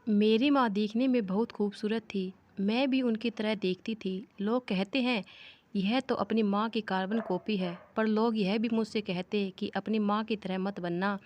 मेरी माँ देखने में बहुत खूबसूरत थी। मैं भी उनकी तरह देखती थी। लोग कहते हैं यह तो अपनी माँ की कार्बन कॉपी है, पर लोग यह भी मुझसे कहते कि अपनी माँ की तरह मत बनना,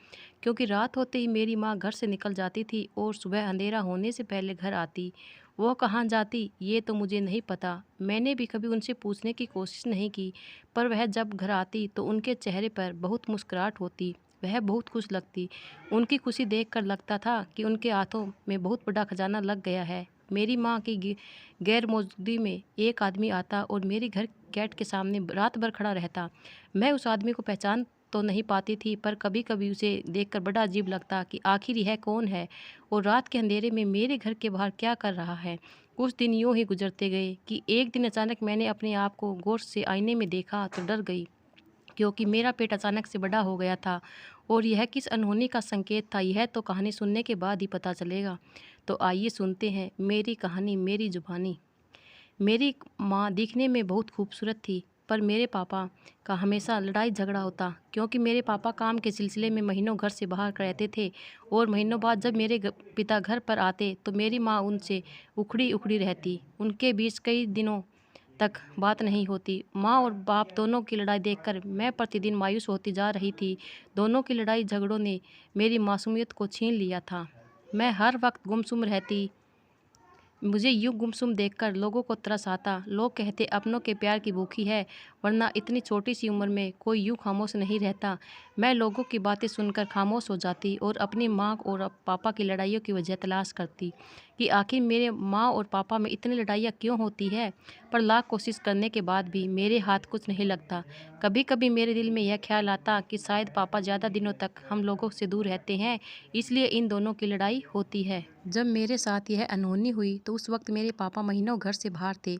क्योंकि रात होते ही मेरी माँ घर से निकल जाती थी और सुबह अंधेरा होने से पहले घर आती। वो कहाँ जाती ये तो मुझे नहीं पता। मैंने भी कभी उनसे पूछने की कोशिश नहीं की, पर वह जब घर आती तो उनके चेहरे पर बहुत मुस्कुराहट होती। वह बहुत खुश लगती। उनकी खुशी देखकर लगता था कि उनके हाथों में बहुत बड़ा खजाना लग गया है। मेरी माँ की गैर मौजूदगी में एक आदमी आता और मेरे घर गेट के सामने रात भर खड़ा रहता। मैं उस आदमी को पहचान तो नहीं पाती थी, पर कभी कभी उसे देखकर बड़ा अजीब लगता कि आखिर यह कौन है और रात के अंधेरे में मेरे घर के बाहर क्या कर रहा है। कुछ दिन यूं ही गुजरते गए कि एक दिन अचानक मैंने अपने आप को गौर से आईने में देखा तो डर गई, क्योंकि मेरा पेट अचानक से बड़ा हो गया था। और यह किस अनहोनी का संकेत था, यह तो कहानी सुनने के बाद ही पता चलेगा। तो आइए सुनते हैं मेरी कहानी, मेरी जुबानी। मेरी माँ दिखने में बहुत खूबसूरत थी, पर मेरे पापा का हमेशा लड़ाई झगड़ा होता, क्योंकि मेरे पापा काम के सिलसिले में महीनों घर से बाहर रहते थे। और महीनों बाद जब मेरे पिता घर पर आते तो मेरी माँ उनसे उखड़ी उखड़ी रहती। उनके बीच कई दिनों तक बात नहीं होती। माँ और बाप दोनों की लड़ाई देखकर मैं प्रतिदिन मायूस होती जा रही थी। दोनों की लड़ाई झगड़ों ने मेरी मासूमियत को छीन लिया था। मैं हर वक्त गुमसुम रहती। मुझे यूँ गुमसुम देखकर लोगों को तरस आता। लोग कहते अपनों के प्यार की भूखी है, वरना इतनी छोटी सी उम्र में कोई यूँ खामोश नहीं रहता। मैं लोगों की बातें सुनकर खामोश हो जाती और अपनी माँ और पापा की लड़ाइयों की वजह तलाश करती कि आखिर मेरे माँ और पापा में इतनी लड़ाइयाँ क्यों होती है। पर लाख कोशिश करने के बाद भी मेरे हाथ कुछ नहीं लगता। कभी कभी मेरे दिल में यह ख्याल आता कि शायद पापा ज़्यादा दिनों तक हम लोगों से दूर रहते हैं, इसलिए इन दोनों की लड़ाई होती है। जब मेरे साथ यह अनहोनी हुई तो उस वक्त मेरे पापा महीनों घर से बाहर थे।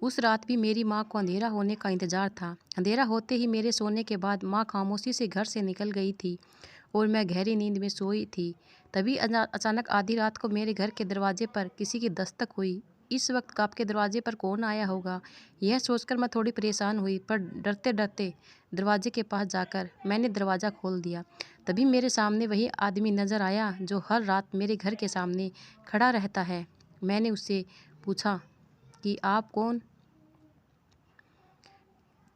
उस रात भी मेरी माँ को अंधेरा होने का इंतजार था। अंधेरा होते ही मेरे सोने के बाद माँ खामोशी से घर से निकल गई थी और मैं गहरी नींद में सोई थी। तभी अचानक आधी रात को मेरे घर के दरवाजे पर किसी की दस्तक हुई। इस वक्त आपके दरवाजे पर कौन आया होगा, यह सोचकर मैं थोड़ी परेशान हुई, पर डरते डरते दरवाजे के पास जाकर मैंने दरवाज़ा खोल दिया। तभी मेरे सामने वही आदमी नज़र आया जो हर रात मेरे घर के सामने खड़ा रहता है। मैंने उससे पूछा कि आप कौन?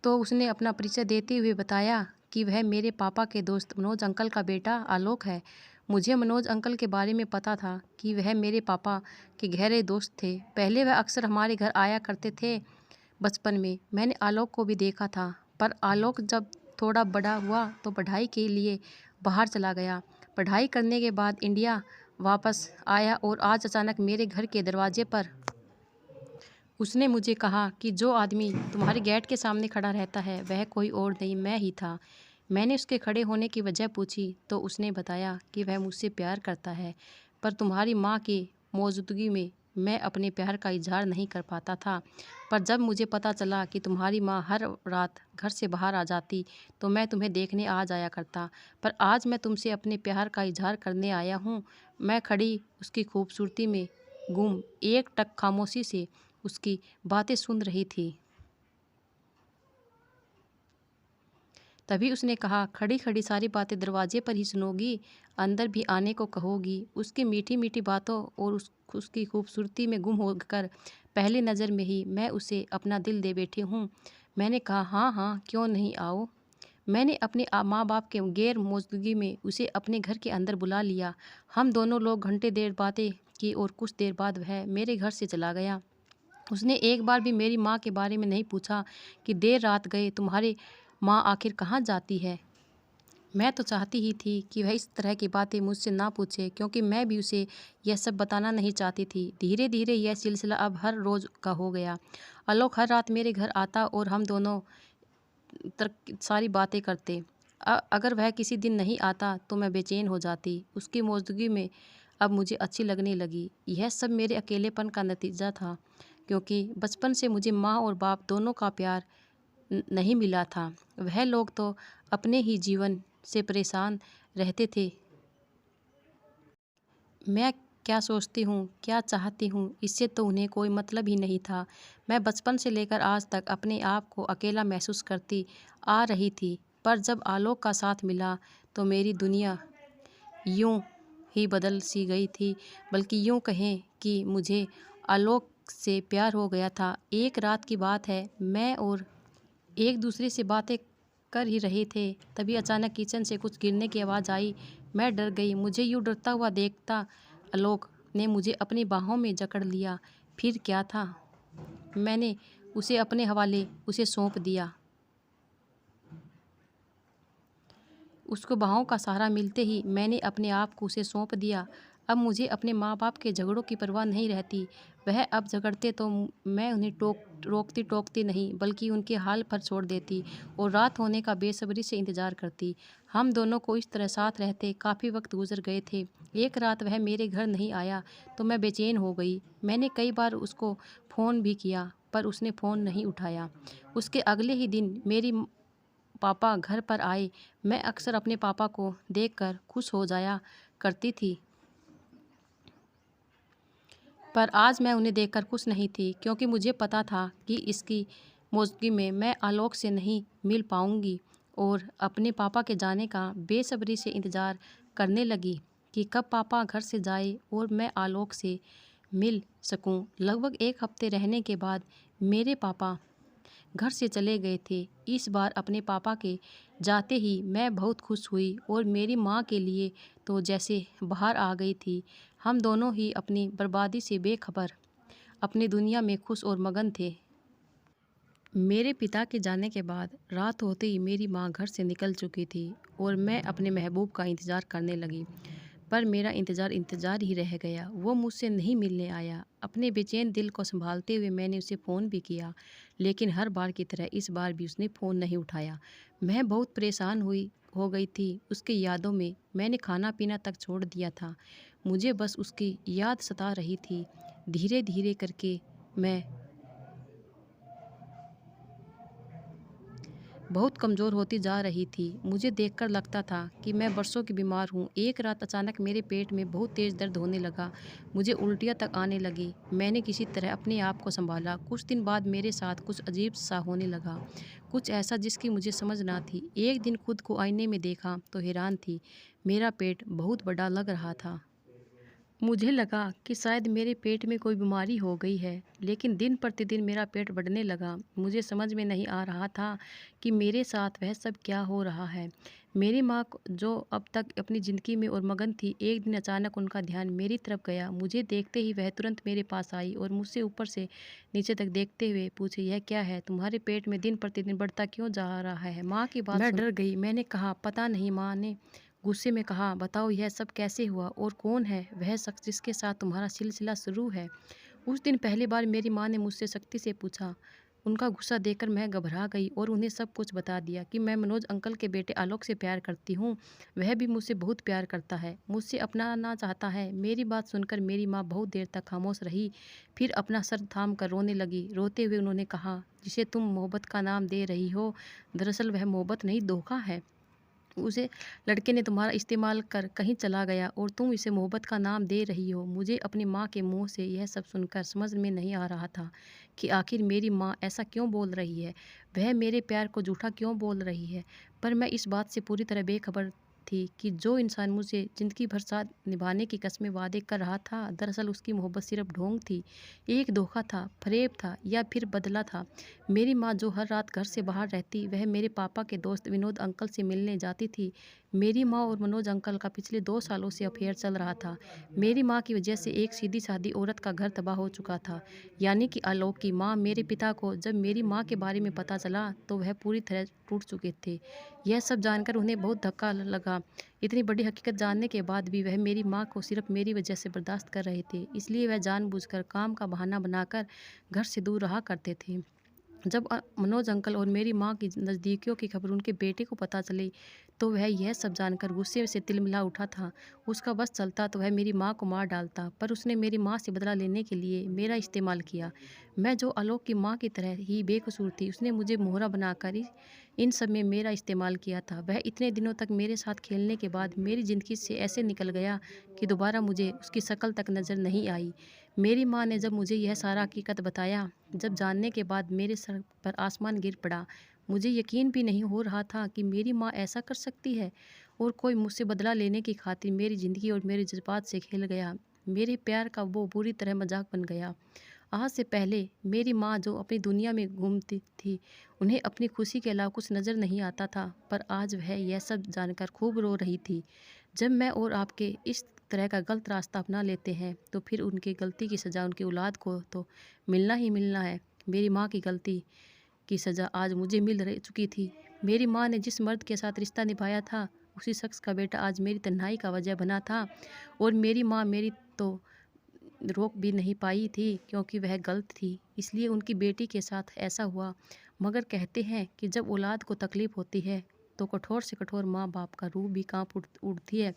तो उसने अपना परिचय देते हुए बताया कि वह मेरे पापा के दोस्त मनोज अंकल का बेटा आलोक है। मुझे मनोज अंकल के बारे में पता था कि वह मेरे पापा के गहरे दोस्त थे। पहले वह अक्सर हमारे घर आया करते थे। बचपन में मैंने आलोक को भी देखा था, पर आलोक जब थोड़ा बड़ा हुआ तो पढ़ाई के लिए बाहर चला गया। पढ़ाई करने के बाद इंडिया वापस आया और आज अचानक मेरे घर के दरवाजे पर उसने मुझे कहा कि जो आदमी तुम्हारे गेट के सामने खड़ा रहता है वह कोई और नहीं, मैं ही था। मैंने उसके खड़े होने की वजह पूछी तो उसने बताया कि वह मुझसे प्यार करता है, पर तुम्हारी माँ की मौजूदगी में मैं अपने प्यार का इजहार नहीं कर पाता था। पर जब मुझे पता चला कि तुम्हारी माँ हर रात घर से बाहर आ जाती तो मैं तुम्हें देखने आ जाया करता। पर आज मैं तुमसे अपने प्यार का इजहार करने आया हूँ। मैं खड़ी उसकी खूबसूरती में गुम एक टक खामोशी से उसकी बातें सुन रही थी। तभी उसने कहा, खड़ी खड़ी सारी बातें दरवाजे पर ही सुनोगी, अंदर भी आने को कहोगी? उसकी मीठी मीठी बातों और उसकी खूबसूरती में गुम होकर पहली नज़र में ही मैं उसे अपना दिल दे बैठी हूँ। मैंने कहा, हाँ हाँ क्यों नहीं, आओ। मैंने अपने माँ बाप के गैर मौजूदगी में उसे अपने घर के अंदर बुला लिया। हम दोनों लोग घंटे देर बातें की और कुछ देर बाद वह मेरे घर से चला गया। उसने एक बार भी मेरी माँ के बारे में नहीं पूछा कि देर रात गए तुम्हारी माँ आखिर कहाँ जाती है। मैं तो चाहती ही थी कि वह इस तरह की बातें मुझसे ना पूछे, क्योंकि मैं भी उसे यह सब बताना नहीं चाहती थी। धीरे धीरे यह सिलसिला अब हर रोज़ का हो गया। आलोक हर रात मेरे घर आता और हम दोनों सारी बातें करते। अगर वह किसी दिन नहीं आता तो मैं बेचैन हो जाती। उसकी मौजूदगी में अब मुझे अच्छी लगने लगी। यह सब मेरे अकेलेपन का नतीजा था, क्योंकि बचपन से मुझे माँ और बाप दोनों का प्यार नहीं मिला था। वह लोग तो अपने ही जीवन से परेशान रहते थे। मैं क्या सोचती हूँ, क्या चाहती हूँ, इससे तो उन्हें कोई मतलब ही नहीं था। मैं बचपन से लेकर आज तक अपने आप को अकेला महसूस करती आ रही थी, पर जब आलोक का साथ मिला तो मेरी दुनिया यूँ ही बदल सी गई थी, बल्कि यूँ कहें कि मुझे आलोक से प्यार हो गया था। एक रात की बात है, मैं और एक दूसरे से बातें कर ही रहे थे, तभी अचानक किचन से कुछ गिरने की आवाज़ आई। मैं डर गई। मुझे यूँ डरता हुआ देखता आलोक ने मुझे अपनी बाहों में जकड़ लिया। फिर क्या था, मैंने उसे अपने हवाले उसे सौंप दिया। उसको बाहों का सहारा मिलते ही मैंने अपने आप को उसे सौंप दिया। अब मुझे अपने माँ बाप के झगड़ों की परवाह नहीं रहती। वह अब झगड़ते तो मैं उन्हें रोकती टोकती नहीं, बल्कि उनके हाल पर छोड़ देती और रात होने का बेसब्री से इंतज़ार करती। हम दोनों को इस तरह साथ रहते काफ़ी वक्त गुजर गए थे। एक रात वह मेरे घर नहीं आया तो मैं बेचैन हो गई। मैंने कई बार उसको फ़ोन भी किया, पर उसने फ़ोन नहीं उठाया। उसके अगले ही दिन मेरी पापा घर पर आए। मैं अक्सर अपने पापा को देखकर खुश हो जाया करती थी, पर आज मैं उन्हें देखकर खुश नहीं थी, क्योंकि मुझे पता था कि इसकी मौजूदगी में मैं आलोक से नहीं मिल पाऊंगी और अपने पापा के जाने का बेसब्री से इंतज़ार करने लगी कि कब पापा घर से जाए और मैं आलोक से मिल सकूं। लगभग एक हफ्ते रहने के बाद मेरे पापा घर से चले गए थे। इस बार अपने पापा के जाते ही मैं बहुत खुश हुई और मेरी माँ के लिए तो जैसे बाहर आ गई थी। हम दोनों ही अपनी बर्बादी से बेखबर अपनी दुनिया में खुश और मगन थे। मेरे पिता के जाने के बाद रात होते ही मेरी माँ घर से निकल चुकी थी और मैं अपने महबूब का इंतज़ार करने लगी। पर मेरा इंतज़ार ही रह गया। वो मुझसे नहीं मिलने आया। अपने बेचैन दिल को संभालते हुए मैंने उसे फ़ोन भी किया, लेकिन हर बार की तरह इस बार भी उसने फ़ोन नहीं उठाया। मैं बहुत परेशान हो गई थी उसकी यादों में। मैंने खाना पीना तक छोड़ दिया था। मुझे बस उसकी याद सता रही थी। धीरे धीरे करके मैं बहुत कमज़ोर होती जा रही थी। मुझे देखकर लगता था कि मैं बरसों की बीमार हूँ। एक रात अचानक मेरे पेट में बहुत तेज़ दर्द होने लगा। मुझे उल्टियाँ तक आने लगी। मैंने किसी तरह अपने आप को संभाला। कुछ दिन बाद मेरे साथ कुछ अजीब सा होने लगा, कुछ ऐसा जिसकी मुझे समझ ना थी। एक दिन खुद को आईने में देखा तो हैरान थी। मेरा पेट बहुत बड़ा लग रहा था। मुझे लगा कि शायद मेरे पेट में कोई बीमारी हो गई है, लेकिन दिन प्रतिदिन मेरा पेट बढ़ने लगा। मुझे समझ में नहीं आ रहा था कि मेरे साथ वह सब क्या हो रहा है। मेरी माँ जो अब तक अपनी ज़िंदगी में और मगन थी, एक दिन अचानक उनका ध्यान मेरी तरफ गया। मुझे देखते ही वह तुरंत मेरे पास आई और मुझसे ऊपर से नीचे तक देखते हुए पूछे, यह क्या है, तुम्हारे पेट में दिन प्रतिदिन बढ़ता क्यों जा रहा है? माँ की बात मैं डर गई। मैंने कहा, पता नहीं। माँ ने गुस्से में कहा, बताओ यह सब कैसे हुआ और कौन है वह शख्स जिसके साथ तुम्हारा सिलसिला शुरू है? उस दिन पहली बार मेरी माँ ने मुझसे सख्ती से पूछा। उनका गुस्सा देखकर मैं घबरा गई और उन्हें सब कुछ बता दिया कि मैं मनोज अंकल के बेटे आलोक से प्यार करती हूँ। वह भी मुझसे बहुत प्यार करता है, मुझसे अपनाना चाहता है। मेरी बात सुनकर मेरी माँ बहुत देर तक खामोश रही, फिर अपना सर थाम कर रोने लगी। रोते हुए उन्होंने कहा, जिसे तुम मोहब्बत का नाम दे रही हो, दरअसल वह मोहब्बत नहीं, धोखा है। उसे लड़के ने तुम्हारा इस्तेमाल कर कहीं चला गया और तुम इसे मोहब्बत का नाम दे रही हो। मुझे अपनी माँ के मुंह से यह सब सुनकर समझ में नहीं आ रहा था कि आखिर मेरी माँ ऐसा क्यों बोल रही है। वह मेरे प्यार को झूठा क्यों बोल रही है। पर मैं इस बात से पूरी तरह बेखबर थी कि जो इंसान मुझे ज़िंदगी भर साथ निभाने की कस्में वादे कर रहा था, दरअसल उसकी मोहब्बत सिर्फ ढोंग थी, एक धोखा था, फरेब था या फिर बदला था। मेरी माँ जो हर रात घर से बाहर रहती, वह मेरे पापा के दोस्त विनोद अंकल से मिलने जाती थी। मेरी माँ और मनोज अंकल का पिछले 2 सालों से अफेयर चल रहा था। मेरी माँ की वजह से एक सीधी-सादी औरत का घर तबाह हो चुका था, यानी कि आलोक की माँ। मेरे पिता को जब मेरी माँ के बारे में पता चला, तो वह पूरी तरह टूट चुके थे। यह सब जानकर उन्हें बहुत धक्का लगा। इतनी बड़ी हकीकत जानने के बाद भी वह मेरी माँ को सिर्फ मेरी वजह से बर्दाश्त कर रहे थे, इसलिए वह जानबूझकर काम का बहाना बनाकर घर से दूर रहा करते थे। जब मनोज अंकल और मेरी माँ की नज़दीकियों की खबर उनके बेटे को पता चली, तो वह यह सब जानकर गुस्से से तिलमिला उठा था। उसका बस चलता तो वह मेरी माँ को मार डालता, पर उसने मेरी माँ से बदला लेने के लिए मेरा इस्तेमाल किया। मैं जो आलोक की माँ की तरह ही बेकसूर थी, उसने मुझे मोहरा बनाकर इन सब में मेरा इस्तेमाल किया था। वह इतने दिनों तक मेरे साथ खेलने के बाद मेरी ज़िंदगी से ऐसे निकल गया कि दोबारा मुझे उसकी शक्ल तक नज़र नहीं आई। मेरी माँ ने जब मुझे यह सारा हकीकत बताया, जब जानने के बाद मेरे सर पर आसमान गिर पड़ा। मुझे यकीन भी नहीं हो रहा था कि मेरी माँ ऐसा कर सकती है और कोई मुझसे बदला लेने की खातिर मेरी ज़िंदगी और मेरे जज्बात से खेल गया। मेरे प्यार का वो बुरी तरह मजाक बन गया। आज से पहले मेरी माँ जो अपनी दुनिया में घूमती थी, उन्हें अपनी खुशी के अलावा कुछ नज़र नहीं आता था, पर आज वह यह सब जानकर खूब रो रही थी। जब मैं और आपके इस तरह का गलत रास्ता अपना लेते हैं, तो फिर उनकी गलती की सज़ा उनकी औलाद को तो मिलना ही मिलना है। मेरी माँ की गलती की सज़ा आज मुझे मिल रही चुकी थी। मेरी माँ ने जिस मर्द के साथ रिश्ता निभाया था, उसी शख्स का बेटा आज मेरी तन्हाई का वजह बना था, और मेरी माँ मेरी तो रोक भी नहीं पाई थी क्योंकि वह गलत थी, इसलिए उनकी बेटी के साथ ऐसा हुआ। मगर कहते हैं कि जब औलाद को तकलीफ़ होती है तो कठोर से कठोर माँ बाप का रूह भी कांप उठती है।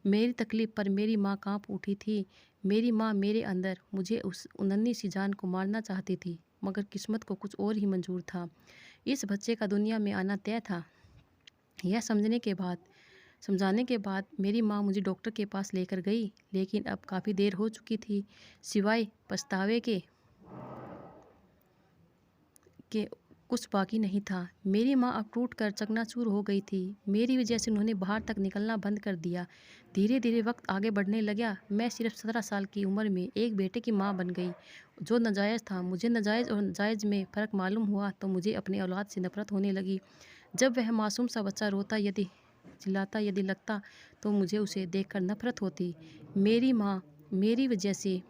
मेरी तकलीफ़ पर मेरी माँ कांप उठी थी। मेरी माँ मेरे अंदर मुझे उस नन्ही सी जान को मारना चाहती थी, मगर किस्मत को कुछ और ही मंजूर था। इस बच्चे का दुनिया में आना तय था। यह समझाने के बाद मेरी माँ मुझे डॉक्टर के पास लेकर गई, लेकिन अब काफ़ी देर हो चुकी थी। सिवाय पछतावे के कुछ बाकी नहीं था। मेरी माँ अब टूट कर चकनाचूर हो गई थी। मेरी वजह से उन्होंने बाहर तक निकलना बंद कर दिया। धीरे धीरे वक्त आगे बढ़ने लगा। मैं सिर्फ 17 साल की उम्र में एक बेटे की माँ बन गई, जो नाजायज़ था। मुझे नाजायज़ और जायज़ में फ़र्क मालूम हुआ तो मुझे अपनी औलाद से नफ़रत होने लगी। जब वह मासूम सा बच्चा रोता यदि चिल्लाता यदि लगता, तो मुझे उसे देखकर नफ़रत होती। मेरी माँ मेरी वजह से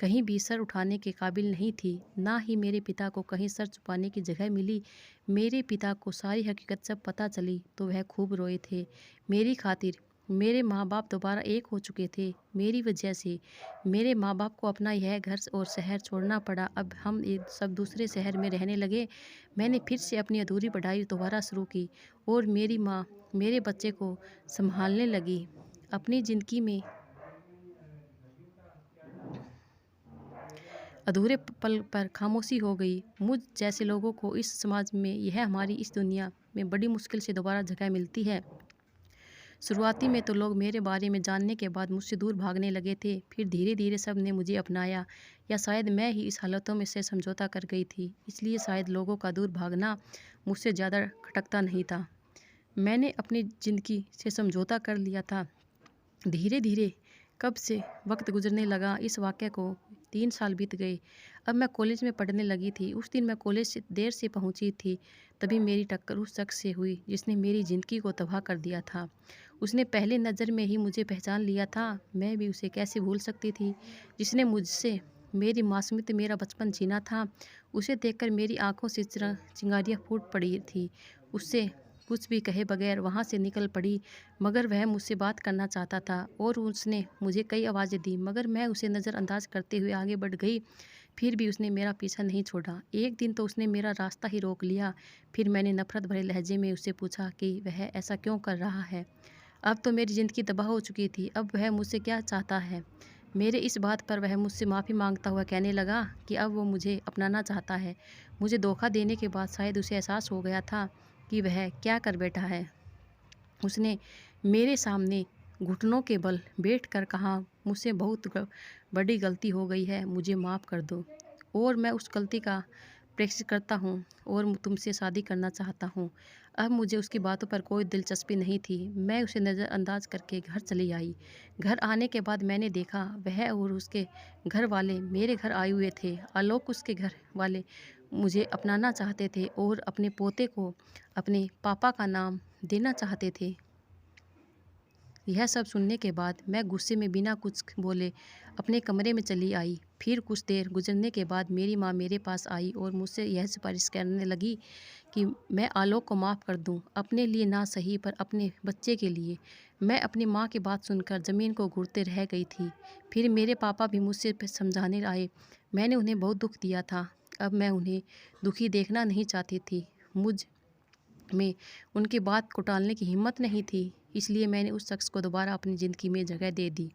कहीं भी सर उठाने के काबिल नहीं थी, ना ही मेरे पिता को कहीं सर छुपाने की जगह मिली। मेरे पिता को सारी हकीकत जब पता चली तो वह खूब रोए थे। मेरी खातिर मेरे माँ बाप दोबारा एक हो चुके थे। मेरी वजह से मेरे माँ बाप को अपना यह घर और शहर छोड़ना पड़ा। अब हम एक सब दूसरे शहर में रहने लगे। मैंने फिर से अपनी अधूरी पढ़ाई दोबारा शुरू की, और मेरी माँ मेरे बच्चे को संभालने लगी। अपनी ज़िंदगी में अधूरे पल पर खामोशी हो गई। मुझ जैसे लोगों को इस समाज में, यह हमारी इस दुनिया में बड़ी मुश्किल से दोबारा जगह मिलती है। शुरुआती में तो लोग मेरे बारे में जानने के बाद मुझसे दूर भागने लगे थे, फिर धीरे धीरे सब ने मुझे अपनाया, या शायद मैं ही इस हालतों में से समझौता कर गई थी, इसलिए शायद लोगों का दूर भागना मुझसे ज़्यादा खटकता नहीं था। मैंने अपनी ज़िंदगी से समझौता कर लिया था। धीरे धीरे कब से वक्त गुजरने लगा। इस वाक़ये को 3 साल बीत गए। अब मैं कॉलेज में पढ़ने लगी थी। उस दिन मैं कॉलेज से देर से पहुंची थी, तभी मेरी टक्कर उस शख्स से हुई जिसने मेरी ज़िंदगी को तबाह कर दिया था। उसने पहली नज़र में ही मुझे पहचान लिया था। मैं भी उसे कैसे भूल सकती थी, जिसने मुझसे मेरी मासूमियत मेरा बचपन छीना था। उसे देखकर मेरी आंखों से चिंगारियाँ फूट पड़ी थी। उससे कुछ भी कहे बगैर वहाँ से निकल पड़ी, मगर वह मुझसे बात करना चाहता था और उसने मुझे कई आवाज़ें दी, मगर मैं उसे नज़रअंदाज करते हुए आगे बढ़ गई। फिर भी उसने मेरा पीछा नहीं छोड़ा। एक दिन तो उसने मेरा रास्ता ही रोक लिया। फिर मैंने नफ़रत भरे लहजे में उससे पूछा कि वह ऐसा क्यों कर रहा है। अब तो मेरी ज़िंदगी तबाह हो चुकी थी। अब वह मुझसे क्या चाहता है। मेरे इस बात पर वह मुझसे माफ़ी मांगता हुआ कहने लगा कि अब वो मुझे अपनाना चाहता है। मुझे धोखा देने के बाद शायद उसे एहसास हो गया था कि वह क्या कर बैठा है। उसने मेरे सामने घुटनों के बल बैठकर कहा, मुझसे बहुत बड़ी गलती हो गई है, मुझे माफ़ कर दो, और मैं उस गलती का प्रेक्टिस करता हूँ और तुमसे शादी करना चाहता हूँ। अब मुझे उसकी बातों पर कोई दिलचस्पी नहीं थी। मैं उसे नज़रअंदाज करके घर चली आई। घर आने के बाद मैंने देखा वह और उसके घर वाले मेरे घर आए हुए थे। आलोक उसके घर वाले मुझे अपनाना चाहते थे और अपने पोते को अपने पापा का नाम देना चाहते थे। यह सब सुनने के बाद मैं गुस्से में बिना कुछ बोले अपने कमरे में चली आई। फिर कुछ देर गुजरने के बाद मेरी माँ मेरे पास आई और मुझसे यह सिफारिश करने लगी कि मैं आलोक को माफ़ कर दूं, अपने लिए ना सही पर अपने बच्चे के लिए। मैं अपनी माँ की बात सुनकर ज़मीन को घूरते रह गई थी। फिर मेरे पापा भी मुझसे समझाने आए। मैंने उन्हें बहुत दुख दिया था। अब मैं उन्हें दुखी देखना नहीं चाहती थी। मुझ में उनकी बात को टालने की हिम्मत नहीं थी, इसलिए मैंने उस शख्स को दोबारा अपनी ज़िंदगी में जगह दे दी।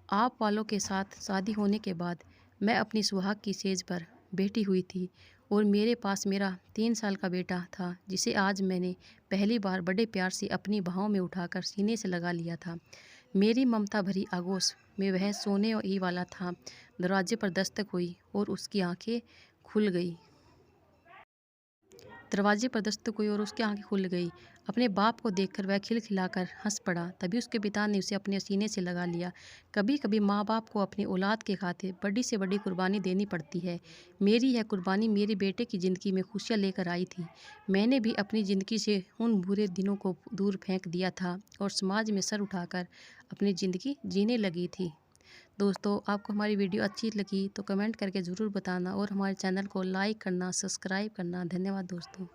आप वालों के साथ शादी होने के बाद मैं अपनी सुहाग की सेज पर बैठी हुई थी और मेरे पास मेरा 3 साल का बेटा था, जिसे आज मैंने पहली बार बड़े प्यार से अपनी बाहों में उठाकर सीने से लगा लिया था। मेरी ममता भरी आगोश में वह सोने ही वाला था। दरवाजे पर दस्तक हुई और उसकी आंखें खुल गई। दरवाजे पर दस्तक हुई और उसकी आंखें खुल गई। अपने बाप को देखकर वह खिलखिलाकर हंस पड़ा। तभी उसके पिता ने उसे अपने सीने से लगा लिया। कभी कभी माँ बाप को अपनी औलाद के खातिर बड़ी से बड़ी कुर्बानी देनी पड़ती है। मेरी यह कुर्बानी मेरे बेटे की ज़िंदगी में खुशियाँ लेकर आई थी। मैंने भी अपनी ज़िंदगी से उन बुरे दिनों को दूर फेंक दिया था और समाज में सर उठाकर अपनी ज़िंदगी जीने लगी थी। दोस्तों, आपको हमारी वीडियो अच्छी लगी तो कमेंट करके ज़रूर बताना और हमारे चैनल को लाइक करना, सब्सक्राइब करना। धन्यवाद दोस्तों।